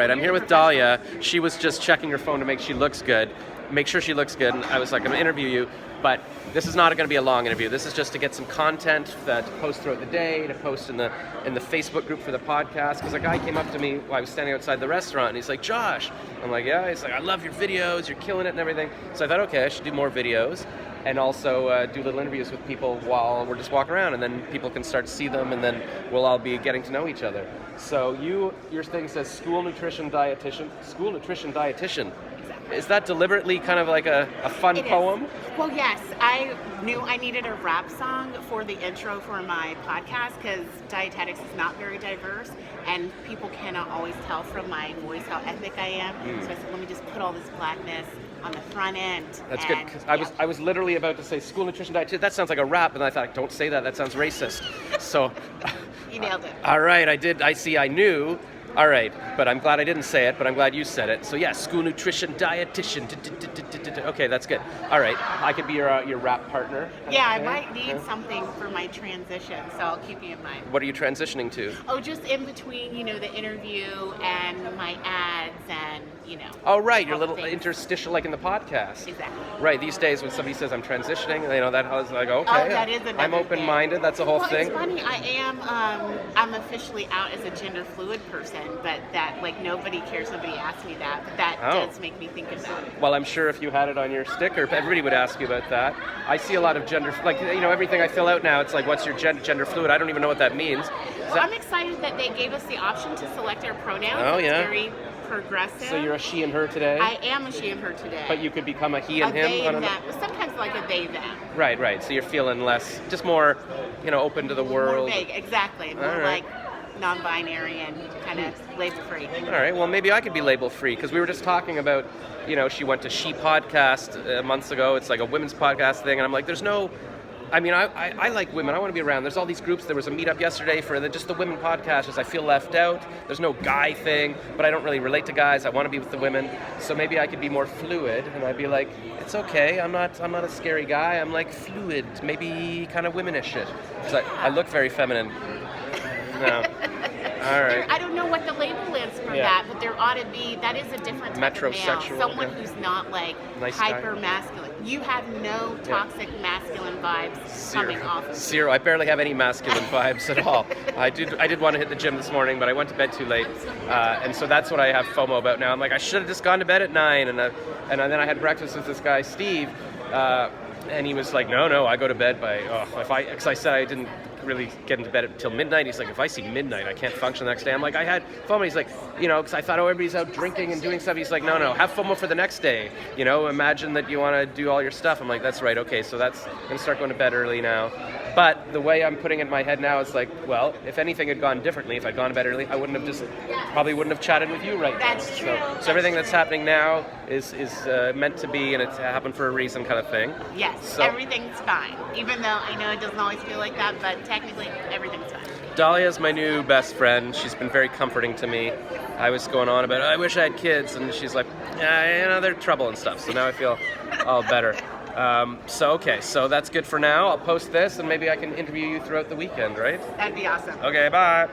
Right, I'm here with Dahlia. She was just checking her phone to make sure she looks good. And I was like, I'm going to interview you, but this is not going to be a long interview. This is just to get some content to post throughout the day, to post in the Facebook group for the podcast. Because a guy came up to me while I was standing outside the restaurant, and he's like, Josh. I'm like, yeah. He's like, I love your videos. You're killing it and everything. So I thought, okay, I should do more videos. And also do little interviews with people while we're just walking around, and then people can start to see them, and then we'll all be getting to know each other. So your thing says school nutrition dietitian. School nutrition dietitian. Exactly. Is that deliberately kind of like a fun poem? Well, yes. I knew I needed a rap song for the intro for my podcast because dietetics is not very diverse, and people cannot always tell from my voice how ethnic I am. So I said, let me just put all this blackness on the front end. That's good. Cause I was literally about to say school nutrition dietitian. That sounds like a rap, and I thought, don't say that. That sounds racist. So You nailed it. All right, I did. I knew. All right, but I'm glad I didn't say it, but I'm glad you said it. So yeah, school nutrition dietitian. Okay, that's good. All right, I could be your rap partner. Yeah, I might need something for my transition, so I'll keep you in mind. What are you transitioning to? Oh, just in between, the interview and my ads and, Oh, right, your all the little things. interstitial like in the podcast. Exactly. Right, these days when somebody says I'm transitioning, that I was like, okay, Oh, that is another I'm open-minded, that's the whole thing. It's funny, I am, I'm officially out as a gender fluid person, but that, nobody cares, nobody asks me that, but that does make me think about it. Well, I'm sure if you had it on your sticker, everybody would ask you about that. I see a lot of gender, everything I fill out now, it's like, what's your gender fluid? I don't even know what that means. Well, I'm excited that they gave us the option to select our pronouns. Oh, It's yeah. very progressive. So you're a she and her today? I am a she and her today. But you could become a he and him? They and them. Sometimes like a they them. Right. So you're feeling less, just more, open to the world. More vague, exactly. More right. like non-binary and kind of label-free. All right, well, maybe I could be label-free, because we were just talking about, she went to She Podcast months ago. It's like a women's podcast thing, and I'm like, there's no... I like women. I want to be around. There's all these groups. There was a meetup yesterday for just the women podcasters. I feel left out. There's no guy thing, but I don't really relate to guys. I want to be with the women. So maybe I could be more fluid, and I'd be like, it's okay. I'm not a scary guy. I'm like fluid, maybe kind of womanish it. Because I look very feminine. No. All right. I don't know what the label is for that, but there ought to be, that is a different type of male. Metrosexual, Someone who's not like nice hyper masculine. You have no toxic masculine vibes coming off of you. Zero. I barely have any masculine vibes at all. I did want to hit the gym this morning, but I went to bed too late, and so that's what I have FOMO about now. I'm like, I should have just gone to bed at 9, and then I had breakfast with this guy Steve, and he was like, no, I go to bed by because I said I didn't really get into bed until midnight. He's like, if I see midnight, I can't function the next day. I'm like, I had FOMO. He's like, because I thought, everybody's out drinking and doing stuff. He's like, no, have FOMO for the next day. Imagine that you want to do all your stuff. I'm like, that's right. Okay, so I'm going to start going to bed early now. But the way I'm putting it in my head now is like, well, if anything had gone differently, if I'd gone to bed early, I probably wouldn't have chatted with you right now. That's true. So everything that's happening now is meant to be, and it's happened for a reason kind of thing. Yes, So- everything's fine. Even though I know it doesn't always feel like that, but technically everything's fine. Dahlia's my new best friend. She's been very comforting to me. I was going on about, I wish I had kids, and she's like, they're trouble and stuff. So now I feel all better. So that's good for now. I'll post this, and maybe I can interview you throughout the weekend, right? That'd be awesome. Okay, bye.